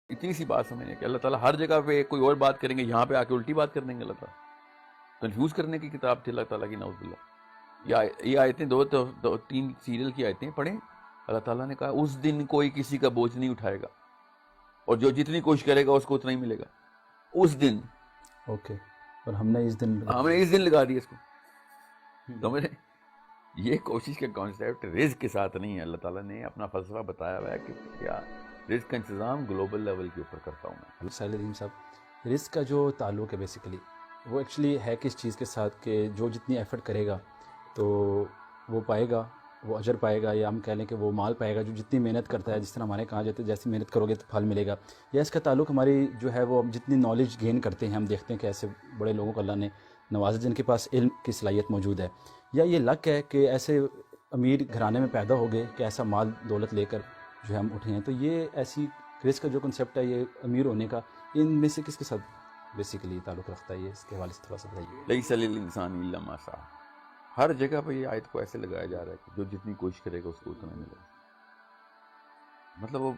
اتنی سی بات سمجھیں کہ اللہ تعالیٰ ہر جگہ پہ کوئی اور بات کریں گے، یہاں پہ آ کے الٹی بات کر دیں گے. اللہ تعالیٰ کنفیوز کرنے کی کتاب تھی اللہ تعالیٰ کی، نعوذ باللہ. یہ آیتیں دو تین سیریل کی آیتیں پڑھیں. اللہ تعالیٰ نے کہا اس دن کوئی کسی کا بوجھ نہیں اٹھائے گا، اور جو جتنی کوشش کرے گا اس کو اتنا ہی ملے گا. اس دن اوکے، اور ہم نے اس دن لگا دیا اس کو. سمجھ رہے؟ یہ کوشش کا کانسیپٹ رزق کے ساتھ نہیں ہے. اللہ تعالیٰ نے اپنا فلسفہ بتایا ہوا ہے کہ کیا رزق کا انتظام گلوبل لیول کے اوپر کرتا ہوں میں. ساحل الدین صاحب، رزق کا جو تعلق ہے بیسیکلی وہ ایکچولی ہے کس چیز کے ساتھ کہ جو جتنی ایفرٹ کرے گا تو وہ پائے گا، وہ اجر پائے گا، یا ہم کہہ لیں کہ وہ مال پائے گا جو جتنی محنت کرتا ہے. جس طرح ہمارے کہا جاتا ہے جیسی محنت کرو گے تو پھل ملے گا. یا اس کا تعلق ہماری جو ہے وہ جتنی نالج گین کرتے ہیں، ہم دیکھتے ہیں کہ ایسے بڑے لوگوں کو اللہ نے نوازا جن کے پاس علم کی صلاحیت موجود ہے. یا یہ لک ہے کہ ایسے امیر گھرانے میں پیدا ہو گئے کہ ایسا مال دولت لے کر جو ہے ہم اٹھے ہیں. تو یہ ایسی رزق کا جو کنسیپٹ ہے یہ امیر ہونے کا، ان میں سے کس کے ساتھ بیسیکلی تعلق رکھتا ہے؟ یہ اس کے حوالے سے تھوڑا سا بتائیے. لیس للانسان الا ما سعى. ہر جگہ پہ یہ آیت کو ایسے لگایا جا رہا ہے کہ جو جتنی کوشش کرے گا اس کو اتنا ملے گا. مطلب وہ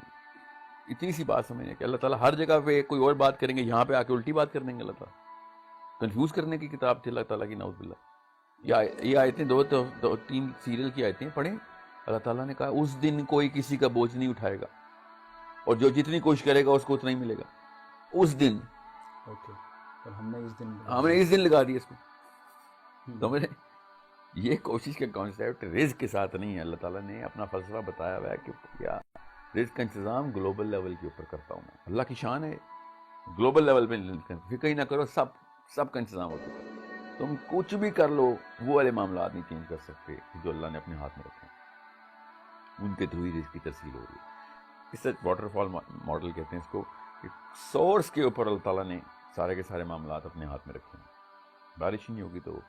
اتنی سی بات سمجھیں کہ اللہ تعالیٰ ہر جگہ پہ کوئی اور بات کریں گے، یہاں پہ آ کے الٹی بات کر دیں گے. اللہ تعالیٰ کنفیوز کرنے کی کتاب تھی اللہ تعالیٰ کی، نعوذ باللہ. یہ آیتیں دو تین سیریل کی آیتیں پڑھیں. اللہ تعالیٰ نے کہا اس دن کوئی کسی کا بوجھ نہیں اٹھائے گا، اور جو جتنی کوشش کرے گا اس کو اتنا ہی ملے گا. اس دن اوکے، اور ہم نے اس دن لگا دیا اس کو. سمجھ رہے؟ یہ کوشش کا کانسیپٹ رزق کے ساتھ نہیں ہے. اللہ تعالیٰ نے اپنا فلسفہ بتایا ہوا ہے کہ کیا رزق کا انتظام گلوبل لیول کے اوپر کرتا ہوں میں. اللہ کی شان ہے گلوبل لیول پہ فکر ہی نہ کرو، سب کا انتظام ہو چکا ہے. تم کچھ بھی کر لو، وہ والے معاملات نہیں چینج کر سکتے جو اللہ نے اپنے ہاتھ میں رکھے ہیں. ان کے تھرو ہی رزق کی ترسیل ہو رہی ہے. اس سے واٹر فال ماڈل کہتے ہیں اس کو. سورس کے اوپر اللہ تعالیٰ نے سارے کے سارے معاملات اپنے ہاتھ میں رکھے ہیں. بارش نہیں ہوگی تو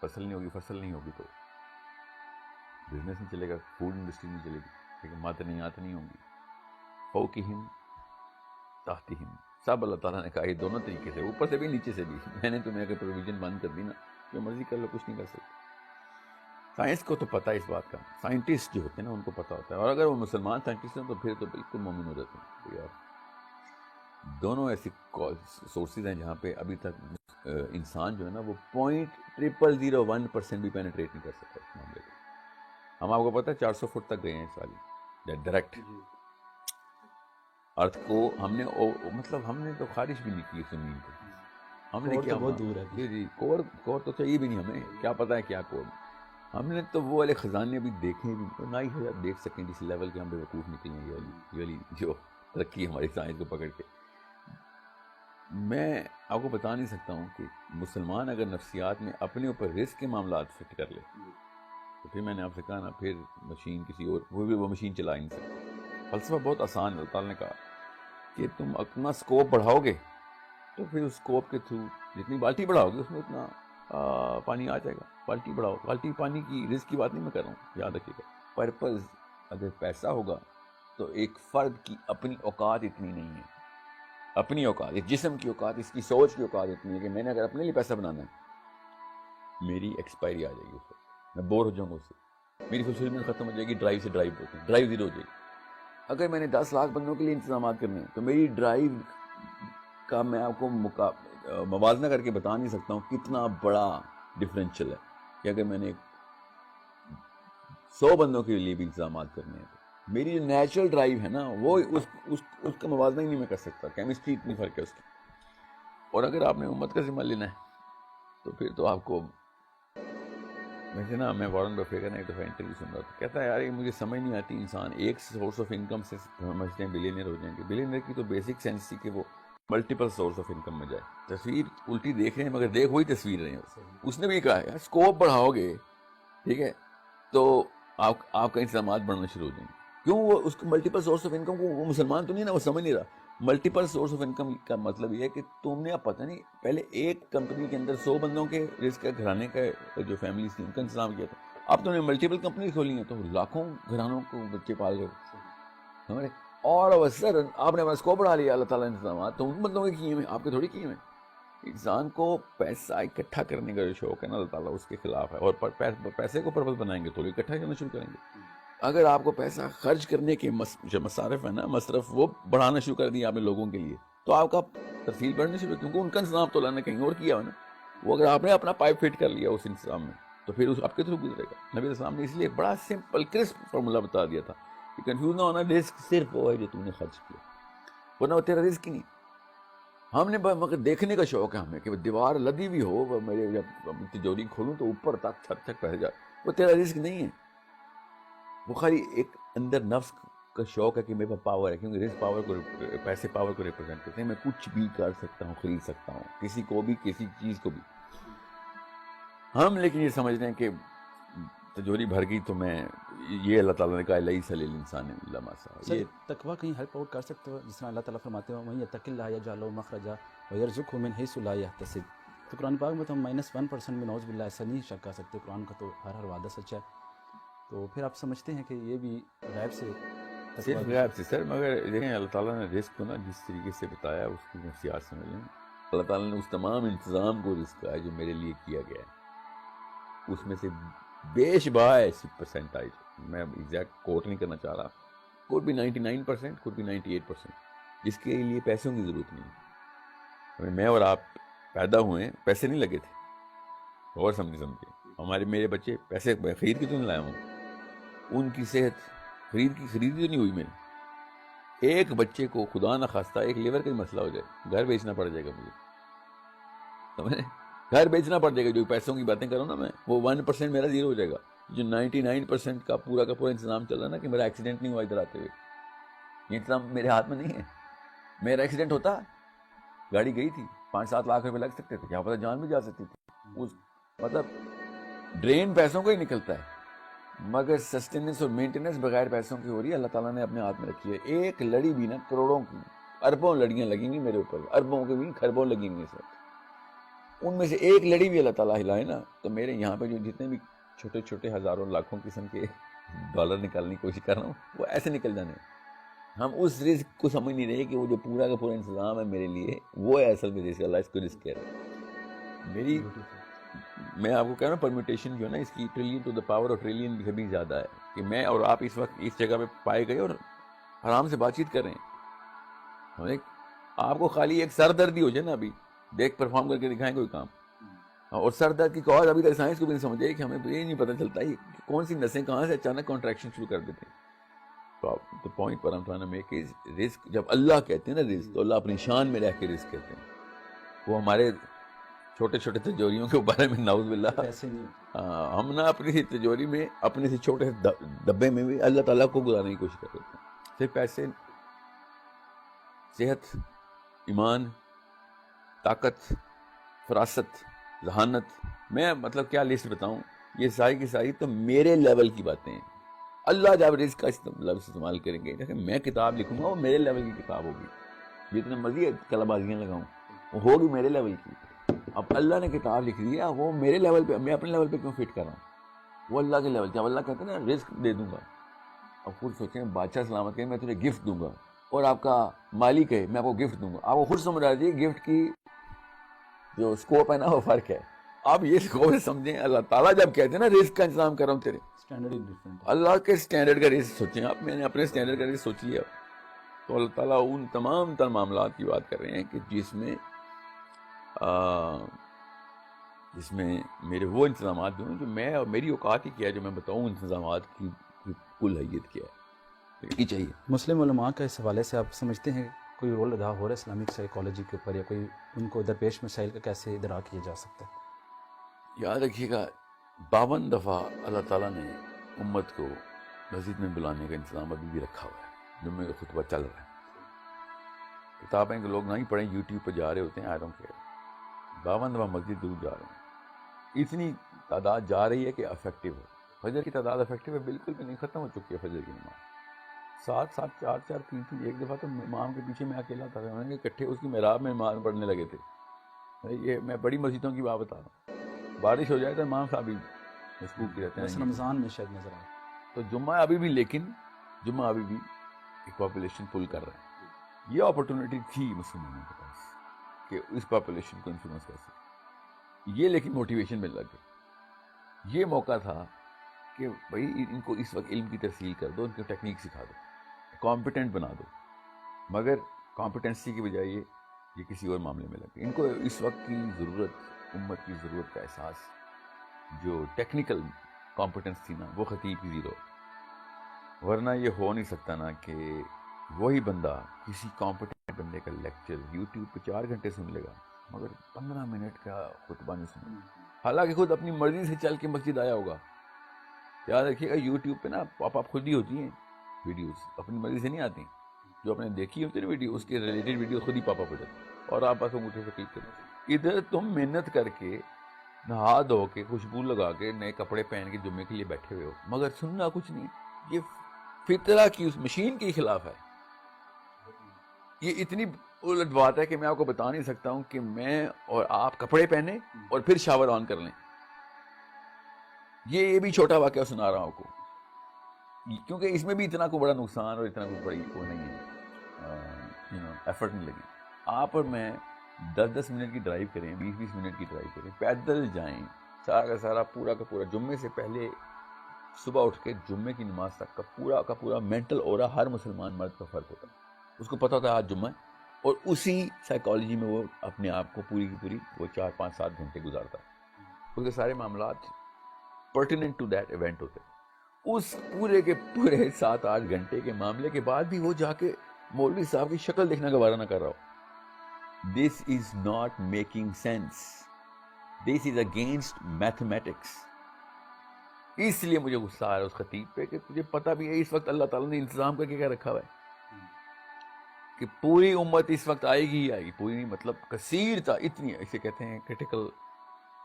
فصل نہیں ہوگی، فصل نہیں ہوگی تو بزنس نہیں چلے گا، فوڈ انڈسٹری نہیں چلے گی. لیکن معدنیات نہیں ہوں گی. فوقہم تحتہم، سب اللہ تعالیٰ نے کہا یہ دونوں طریقے سے، اوپر سے بھی نیچے سے بھی. میں نے تمہیں اگر پروویژن بند کر دی نا، جو مرضی کر لو، کچھ نہیں کر سکتے. سائنس کو تو پتہ ہے اس بات کا، سائنٹسٹ جو ہوتے ہیں نا ان کو پتہ ہوتا ہے. اور اگر وہ مسلمان سائنٹسٹ ہیں تو پھر تو بالکل مومن ہو جاتے ہیں. تو یار دونوں ایسی سورسز ہیں جہاں پہ ابھی تک انسان جو ہے نا وہ 0.0001% بھی پینیٹریٹ نہیں کر سکتا اس معاملے کو. ہم آپ کو پتہ ہے 400 فٹ تک گئے ہیں اس والی ڈائریکٹ. ارتھ کو ہم نے مطلب ہم نے تو خارج بھی نہیں کی زمین کو. ہم نے کیا بہت دور ہے. جی کور تو چاہیے بھی نہیں ہمیں، کیا پتہ ہے کیا کور. ہم نے تو وہ والے خزانے بھی دیکھے بھی نہ ہی دیکھ سکیں جس لیول کے ہم بے وقوف نکلیں گے. یہ والی جو ترقی ہماری سائنس کو پکڑ کے، میں آپ کو بتا نہیں سکتا ہوں کہ مسلمان اگر نفسیات میں اپنے اوپر رزق کے معاملات فٹ کر لے تو پھر میں نے آپ سے کہا نا، پھر مشین کسی اور وہ مشین چلا نہیں سکتی. فلسفہ بہت آسان ہے. اللہ تعالیٰ نے کہا کہ تم اپنا سکوپ بڑھاؤ گے تو پھر اس سکوپ کے تھرو جتنی بالٹی بڑھاؤ گے اس میں اتنا پانی آ جائے گا. بالٹی بڑھاؤ، بالٹی پانی کی رزق کی بات نہیں میں کر رہا ہوں، یاد رکھیے گا. پرپز اگر پیسہ ہوگا تو ایک فرد کی اپنی اوقات اتنی نہیں ہے. اپنی اوقات، اس جسم کی اوقات، اس کی سوچ کی اوقات اتنی ہے کہ میں نے اگر اپنے لیے پیسہ بنانا ہے، میری ایکسپائری آ جائے گی اس وقت، میں بور ہو جاؤں گا اس سے. میری فلفلمنٹ ختم ہو جائے گی. ڈرائیو سے ڈرائیو ہوتی ہے، ڈرائیو زیرو ہو جائے گی. اگر میں نے 10 لاکھ بندوں کے لیے انتظامات کرنے ہیں تو میری ڈرائیو کا میں آپ کو موازنہ کر کے بتا نہیں سکتا ہوں کتنا بڑا ڈفرینشیل ہے کہ اگر میں نے 100 بندوں کے لیے بھی انتظامات کرنے ہیں تو میری جو نیچرل ڈرائیو ہے نا وہ اس کا موازنہ ہی نہیں میں کر سکتا. کیمسٹری اتنی فرق ہے اس کی. اور اگر آپ نے امت کا ذمہ لینا ہے تو پھر تو آپ کو ویسے نا، میں وارن بفے کا ایک دفعہ انٹرویو سن رہا تھا، کہتا ہے یار یہ مجھے سمجھ نہیں آتی، انسان ایک سورس آف انکم سے سمجھتے ہیں بلینئر ہو جائیں گے. بلینئر کی تو بیسک سینس تھی کہ وہ ملٹیپل سورس آف انکم میں جائے. تصویر الٹی دیکھ رہے ہیں مگر دیکھ وہی تصویر رہے ہیں. اس نے بھی کہا ہے اسکوپ بڑھاؤ گے، ٹھیک ہے، تو آپ کا انتظامات بڑھنا شروع ہو جائیں گے. کیوں؟ وہ اس کو ملٹیپل سورس آف انکم کو، وہ مسلمان تو نہیں نا، وہ سمجھ نہیں رہا. ملٹیپل سورس آف انکم کا مطلب یہ ہے کہ تم نے اب پتہ نہیں پہلے ایک کمپنی کے اندر 100 بندوں کے رزق کا گھرانے کا جو فیملیز تھی ان کا انتظام کیا تھا. اب تم نے ملٹیپل کمپنیز کھولی ہیں تو لاکھوں گھرانوں کو بچے پال رہے ہمارے. اور سر آپ نے اپنا اسکوپ بڑھا لیا. اللہ تعالیٰ نے انتظامات تو ان بندوں کے کیے ہیں، آپ کے تھوڑی کیے ہیں. انسان کو پیسہ اکٹھا کرنے کا جو شوق ہے نا اللہ تعالیٰ اس کے خلاف ہے. اور پیسے کو پرپز بنائیں گے تو اکٹھا کرنا شروع کریں گے. اگر آپ کو پیسہ خرچ کرنے کے جو مصارف ہے نا، مصرف، وہ بڑھانا شروع کر دیا آپ نے لوگوں کے لیے، تو آپ کا ترسیل بڑھنے شروع، کیونکہ ان کا انتظام تو اللہ نے کہیں اور کیا ہو نا. وہ اگر آپ نے اپنا پائپ فٹ کر لیا اس انتظام میں، تو پھر اس آپ کے تھرو گزرے گا. نبی علیہ السلام نے اس لیے بڑا سمپل کرسپ فارمولا بتا دیا تھا کہ کنفیوز نہ ہونا، رزق صرف وہ ہے جو تم نے خرچ کیا، ورنہ وہ تیرا رزق ہی نہیں. ہم نے مگر دیکھنے کا شوق ہے ہمیں کہ دیوار لدی بھی ہو، وہ میرے جب تجوری کھولوں تو اوپر تک چھت تک پہنچ جائے، وہ تیرا رزق نہیں ہے. وہ خالی ایک اندر نفس کا شوق ہے کہ میرے پاس پاور ہے، کیونکہ رزق پاور کو، پیسے پاور کو ریپرزینٹ کرتے ہیں. میں کچھ بھی کر سکتا ہوں، خرید سکتا ہوں کسی کو بھی، کسی چیز کو بھی. ہم لیکن یہ سمجھ رہے ہیں کہ تجوری بھر گئی تو میں، یہ اللہ تعالیٰ نے کہا لیس للانسان الا ما سعى. سر یہ تقویٰ کہیں ہیلپ آؤٹ کر سکتے ہو، جس طرح اللہ تعالیٰ فرماتے ہیں وَمَن يَتَّقِ اللَّهَ يَجْعَل لَهُ مَخْرَجًا وَيَرْزُقْهُ مِنْ حَيْثُ لَا يَحْتَسِبُ. تو قرآن پاک میں تو ہم -1% میں نعوذ باللہ ایسا نہیں شک کر سکتے. قرآن کا تو ہر وعدہ سچا ہے. تو پھر آپ سمجھتے ہیں کہ یہ بھی غیب سے صرف غیب سے سر، مگر دیکھیں اللہ تعالیٰ نے رزق کو نا جس طریقے سے بتایا اس کی نفسیات سمجھ لیں. اللہ تعالیٰ نے اس تمام انتظام کو رزق کا ہے جو میرے لیے کیا گیا ہے، اس میں سے بے شبہ ایسی پرسنٹائج، میں ایگزیکٹ کوٹ نہیں کرنا چاہ رہا، کوئی بھی 99%، کوئی بھی 98%، جس کے لیے پیسوں کی ضرورت نہیں ہے. میں اور آپ پیدا ہوئے، پیسے نہیں لگے تھے، اور سمجھے میرے بچے پیسے خرید کے تو نہیں لایا ہوں، ان کی صحت خریدی تو نہیں ہوئی. میں ایک بچے کو خدا نہ خواستہ ایک لیور کا مسئلہ ہو جائے، گھر بیچنا پڑ جائے گا مجھے، سمجھے؟ گھر بیچنا پڑ جائے گا. جو پیسوں کی باتیں کروں نا میں، وہ 1% میرا زیرو ہو جائے گا. جو 99% کا پورا انتظام چل رہا ہے نا کہ میرا ایکسیڈنٹ نہیں ہوا ادھر آتے ہوئے، یہ انتظام میرے ہاتھ میں نہیں ہے. میرا ایکسیڈنٹ ہوتا، گاڑی گئی تھی، 5-7 لاکھ روپے لگ سکتے تھے، کیا پتا جان بھی جا سکتی تھی. مطلب ڈرین پیسوں کا ہی نکلتا ہے، مگر سسٹیننس اور مینٹیننس بغیر پیسوں کی ہو رہی ہے. اللہ تعالیٰ نے اپنے ہاتھ میں رکھی ہے. ایک لڑی بھی نا، کروڑوں کی، اربوں لڑیاں لگیں گی میرے اوپر، اربوں کے بھی خربوں لگیں گی سر. ان میں سے ایک لڑی بھی اللہ تعالیٰ ہلائے نا، تو میرے یہاں پہ جو جتنے بھی چھوٹے چھوٹے ہزاروں لاکھوں قسم کے ڈالر نکالنے کی کوشش کر رہا ہوں، وہ ایسے نکل جانے. ہم اس رزق کو سمجھ نہیں رہے کہ وہ جو پورا کا پورا انتظام ہے میرے لیے، وہ ہے اصل میں رزق. اللہ اس کو رزق کہہ رہا ہے. میں آپ کو کہہ رہا ہوں پرمیٹیشن جو ہے نا اس کی trillion to the power of trillion سے بھی زیادہ ہے کہ میں اور آپ اس وقت اس جگہ پہ پائے گئے اور آرام سے بات چیت کر رہے ہیں. آپ کو خالی ایک سر دردی ہو جائے نا، ابھی دیکھ پرفارم کر کے دکھائیں کوئی کام، اور سر درد کی کاز ابھی تک سائنس کو بھی نہیں سمجھے کہ ہمیں یہ نہیں پتہ چلتا ہے کون سی نسیں کہاں سے اچانک کانٹریکشن شروع کر دیتے ہیں. تو پوائنٹ پر ہم تھوڑا میک از رزق. جب اللہ کہتے ہیں نا رزق، تو اللہ اپنی شان میں رہ کے رزق کہتے ہیں. وہ ہمارے چھوٹے چھوٹے تجوریوں کے بارے میں نعوذ باللہ، ہم نا اپنی تجوری میں، اپنے سے چھوٹے ڈبے میں بھی اللہ تعالیٰ کو گزارنے کی کوشش کرتے ہیں. صرف پیسے، صحت، ایمان، طاقت، فراست، ذہانت، میں مطلب کیا لسٹ بتاؤں، یہ ساری کی ساری تو میرے لیول کی باتیں ہیں. اللہ جب رزق کا لفظ استعمال کریں گے، دیکھیں میں کتاب لکھوں گا وہ میرے لیول کی کتاب ہوگی، جتنے مزید کلابازیاں لگاؤں وہ ہوگی میرے لیول کی. اب اللہ نے کتاب لکھ دیا، وہ میرے لیول پہ، میں اپنے لیول پہ کیوں فٹ کر رہا ہوں؟ وہ اللہ کے لیول. جب اللہ کہتے ہیں نا رزق دے دوں گا، اب خود سوچیں بادشاہ سلامت کہیں میں تجھے گفٹ دوں گا، اور آپ کا مالک ہے میں آپ کو گفٹ دوں گا، آپ کو خود سمجھ رہا ہے گفٹ کی جو اسکوپ ہے نا وہ فرق ہے. آپ یہ اسکوپ سمجھیں. اللہ تعالیٰ جب کہتے ہیں نا رزق کا انتظام کر رہا ہوں تیرے، اللہ کے اسٹینڈرڈ کا رزق سوچیں آپ. میں نے اپنے اسٹینڈرڈ کا رزق سوچ لیا، تو اللہ تعالیٰ ان تمام تر معاملات کی بات کر رہے ہیں کہ جس میں میرے وہ انتظامات جو ہیں جو میں اور میری اوقات ہی کیا ہے، جو میں بتاؤں انتظامات کی کل حیثیت کیا ہے یہ چاہیے. مسلم علماء کا اس حوالے سے آپ سمجھتے ہیں کوئی رول ادا ہو رہا ہے اسلامک سائیکالوجی کے اوپر، یا کوئی ان کو درپیش مسائل کا کیسے ادراک کیا جا سکتا ہے؟ یاد رکھیے گا 52 دفعہ اللہ تعالیٰ نے امت کو مسجد میں بلانے کا انتظام ابھی بھی رکھا ہوا ہے. جمعے کا خطبہ چل رہا ہے، کتابیں کہ لوگ نہیں پڑھیں، یوٹیوب پہ جا رہے ہوتے ہیں، آئی ڈونٹ کیئر. 52 دفعہ مسجد ضرور جا رہے ہیں. اتنی تعداد جا رہی ہے کہ افیکٹو ہے. فجر کی تعداد افیکٹو ہے، بالکل بھی نہیں، ختم ہو چکی ہے فجر کی نماز. 7-7 4-4 3-3. ایک دفعہ تو امام کے پیچھے میں اکیلا تھا، انہوں نے اکٹھے اس کی محراب میں نماز پڑھنے لگے تھے. یہ میں بڑی مسجدوں کی بات بتا رہا ہوں. بارش ہو جائے تو امام صاحب بھی مسکوت رہتے ہیں. رمضان میں شاید نظر آئے تو جمعہ ابھی بھی، لیکن جمعہ ابھی بھی ایک پاپولیشن پل کر رہا ہے. یہ اپرچونٹی تھی مسلمانوں کے پاس کہ اس پاپولیشن کو انفلوئنس کر سکے. یہ لیکن موٹیویشن میں لگ گئی. یہ موقع تھا کہ بھائی ان کو اس وقت علم کی ترسیل کر دو، ان کو ٹیکنیک سکھا دو، کمپیٹنٹ بنا دو، مگر کمپیٹنسی کی بجائے یہ کسی اور معاملے میں لگے. ان کو اس وقت کی ضرورت، امت کی ضرورت کا احساس، جو ٹیکنیکل کمپیٹنس تھی نا وہ خطیب کی زیرو. ورنہ یہ ہو نہیں سکتا نا کہ وہی بندہ کسی کمپیٹنٹ بندے کا لیکچر یوٹیوب پہ 4 گھنٹے سن لے گا مگر 15 منٹ کا خطبہ نہیں سنے گا، حالانکہ خود اپنی مرضی سے چل کے مسجد آیا ہوگا. یاد رکھیے گا یوٹیوب پہ نا آپ خود ہی ہوتی ہیں ویڈیوز، اپنی مرضی سے نہیں آتی. جو آپ نے دیکھی ہوتی ہے نا ویڈیو، اس کے ریلیٹڈ ویڈیو خود ہی پاپ اپ ہو جاتی اور آپ بس انگوٹھے سے کلک کریں. ادھر تم محنت کر کے نہا دھو کے خوشبو لگا کے نئے کپڑے پہن کے جمعے کے لیے بیٹھے ہوئے ہو مگر سننا کچھ نہیں. یہ فطرہ کی اس مشین کے خلاف ہے. یہ اتنی الٹ بات ہے کہ میں آپ کو بتا نہیں سکتا ہوں کہ میں اور آپ کپڑے پہنے اور پھر شاور آن کر لیں. یہ بھی چھوٹا واقعہ سنا رہا ہوں آپ کو، کیونکہ اس میں بھی اتنا کوئی بڑا نقصان اور اتنا کوئی بڑی وہ نہیں ہے، ایفرٹ نہیں لگی. آپ اور میں 10 منٹ کی ڈرائیو کریں، 20 منٹ کی ڈرائیو کریں، پیدل جائیں، سارا کا سارا پورا کا پورا جمعے سے پہلے صبح اٹھ کے جمعے کی نماز تک کا پورا مینٹل اورا ہر مسلمان مرد کا فرق ہوتا ہے. اس کو پتہ ہوتا ہے آج جمعہ ہے، اور اسی سائیکالوجی میں وہ اپنے آپ کو پوری کی پوری وہ 4 5 7 گھنٹے گزارتا ہے. اس کے سارے معاملات پرٹیننٹ ٹو دیٹ ایونٹ ہوتے ہیں. اس پورے کے پورے 7 8 گھنٹے کے معاملے کے بعد بھی وہ جا کے مولوی صاحب کی شکل دیکھنا گوارا نہ کر رہا ہو. This is not making sense, this is against mathematics. اس لیے مجھے غصہ آ رہا ہے اس خطیب پہ کہ تجھے پتہ بھی ہے اس وقت اللہ تعالیٰ نے انتظام کر کے کیا رکھا ہوا ہے کہ پوری امت اس وقت آئے گی ہی آئے گی. پوری نہیں مطلب کثیر تھا، اتنی اسے کہتے ہیں کریٹیکل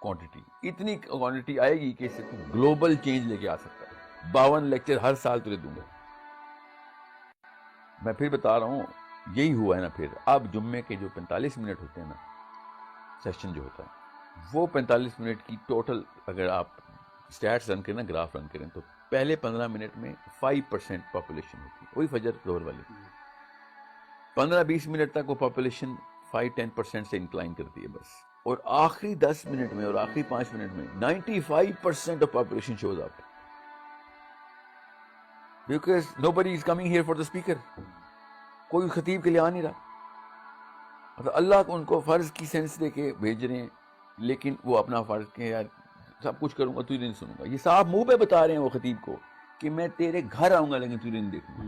کوانٹٹی، اتنی کوانٹٹی آئے گی کہ اس سے تو گلوبل چینج لے کے آ سکتا ہے. 52 لیکچر ہر سال تجھے دوں گا. میں پھر بتا رہا ہوں یہی ہوا ہے نا. پھر اب جمعے کے جو 45 منٹ ہوتے ہیں نا سیشن جو ہوتا ہے، وہ 45 منٹ کی ٹوٹل اگر آپ اسٹیٹس رن کریں نا، گراف رن کریں، تو پہلے 15 منٹ میں 5% پاپولیشن ہوتی ہے، وہی فجر ظہر والی. 15-20 منٹ تک وہ پاپولیشن 5-10% سے انکلائن کرتی ہے بس، اور آخری 10 منٹ میں اور آخری 5 منٹ میں 95% of population shows up. Because nobody is coming here for the speaker. کوئی خطیب کے لیے آ نہیں رہا. مطلب اللہ کو ان کو فرض کی سینس دے کے بھیج رہے ہیں، لیکن وہ اپنا فرض کہ یار سب کچھ کروں گا تجھے نہیں سنوں گا. یہ صاحب منہ پہ بتا رہے ہیں وہ خطیب کو کہ میں تیرے گھر آؤں گا لیکن تجھے نہیں دیکھوں گا.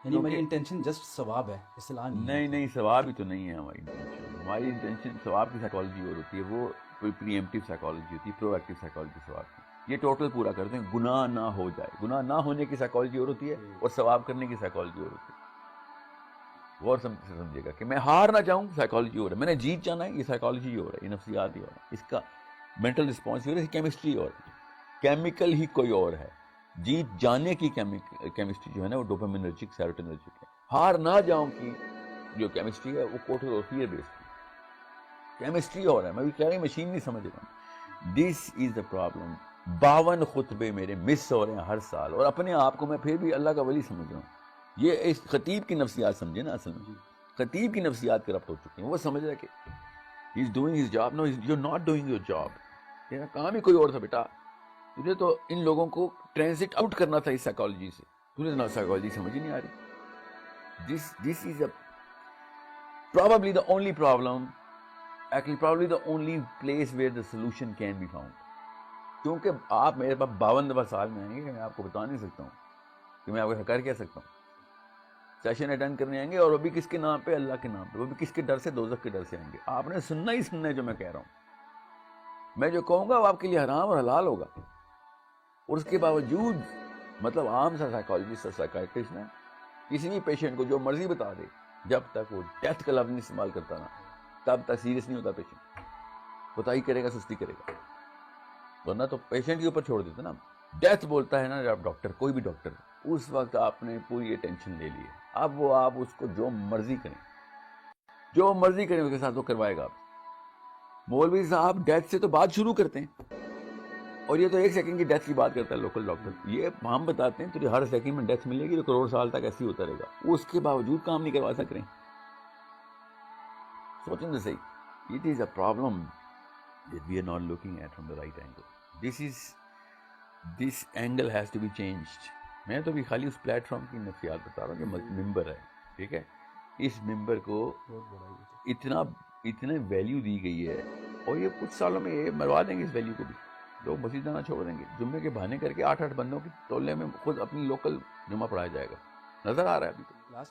یعنی ہماری انٹینشن جسٹ ثواب ہے، اصلاح نہیں ثواب ہی تو نہیں ہے ہماری انٹینشن. ہماری انٹینشن ثواب کی سائیکالوجی اور ہوتی ہے، وہ کوئی پری ایمپٹیو سائیکالوجی ہوتی ہے، پرو ایکٹیو سائیکالوجی ثواب کی. یہ ٹوٹل پورا کرتے ہیں گناہ نہ ہو جائے. گناہ نہ ہونے کی سائیکالوجی اور ہوتی ہے اور ثواب کرنے کی سائیکالوجی اور ہوتی ہے. غور سمجھے گا کہ میں ہار نہ جاؤں، سائیکالوجی ہو رہا ہے. میں نے جیت جانا ہے، یہ سائیکالوجی ہو رہا ہے، یہ نفسیات ہی ہو رہا ہے. اس کا مینٹل رسپانس ہو رہا ہے، کیمسٹری اور کیمیکل ہی کوئی اور ہے. جیت جانے کی کیمسٹری جو ہے نا وہ ڈوپامینرجک سیروٹونرجک ہے. ہار نہ جاؤں کی جو کیمسٹری ہے وہ کوٹل اور فیئر بیسڈ کیمسٹری ہو رہا ہے. میں بھی کہہ رہی مشین نہیں سمجھ رہا ہوں. دس از دا پرابلم. 52 خطبے میرے مس ہو رہے ہیں ہر سال، اور اپنے آپ کو میں پھر بھی اللہ کا ولی سمجھ رہا ہوں. یہ اس خطیب کی نفسیات سمجھے نا، اصل میں خطیب کی نفسیات کرپٹ ہو چکی ہیں. وہ سمجھ رہا ہے کہ he is doing his job. No you not doing your job. تیرا کام ہی کوئی اور تھا بیٹا. تجھے تو ان لوگوں کو ٹرانزٹ آؤٹ کرنا تھا اس سائیکالوجی سے. تجھے نہ سائیکالوجی سمجھ ہی نہیں آ رہی. This is probably the only problem, actually probably the only place where the solution can be found. کیونکہ آپ میرے پاس 52 دفعہ سال میں آئیں گے، میں آپ کو بتا نہیں سکتا ہوں کہ میں آپ کو کر کیا سکتا ہوں. سیشن اٹینڈ کرنے آئیں گے اور وہ بھی کس کے نام پہ؟ اللہ کے نام پہ. وہ بھی کس کے ڈر سے؟ دوزخ کے ڈر سے آئیں گے. آپ نے سننا ہی سننا ہے جو میں کہہ رہا ہوں. میں جو کہوں گا وہ آپ کے لیے حرام اور حلال ہوگا. اور اس کے باوجود مطلب عام سا سائیکالوجسٹ اور سائیکائٹرسٹ نا کسی بھی پیشنٹ کو جو مرضی بتا دے، جب تک وہ ڈیتھ کا لفظ نہیں استعمال کرتا نا تب تک سیریس نہیں ہوتا پیشنٹ. کوتاہی کرے گا، سستی کرے گا، ورنہ تو پیشنٹ کے اوپر چھوڑ دیتے نا. ڈیتھ بولتا ہے نا جب ڈاکٹر، کوئی بھی ڈاکٹر، اس وقت آپ نے پوری اٹینشن لے لی ہے. اب وہ آپ اس کو جو مرضی کریں، جو مرضی کریں اس کے ساتھ وہ کروائے گا. آپ مولوی صاحب ڈیتھ سے تو بات شروع کرتے ہیں، اور یہ تو 1 سیکنڈ کی ڈیتھ کی بات کرتا ہے لوکل ڈاکٹر. یہ ہم بتاتے ہیں تجھے ہر سیکنڈ میں ڈیتھ ملے گی، تو کروڑ سال تک ایسے ہی ہوتا رہے گا. اس کے باوجود کام نہیں کروا سک رہے. سوچیں تو صحیح. It is a problem that we are not looking at from the right angle. This is this angle has to be changed. میں تو بھی خالی اس پلیٹ فارم کی نفسیات بتا رہا ہوں کہ ممبر ہے, ٹھیک ہے, اس ممبر کو اتنا ویلیو دی گئی ہے, اور یہ کچھ سالوں میں یہ مروا دیں گے اس ویلیو کو بھی. لوگ مسجد جانا چھوڑ دیں گے, جمعے کے بہانے کر کے 8 بندوں کی تولے میں خود اپنی لوکل جمعہ پڑھایا جائے گا. نظر آ رہا ہے ابھی تو.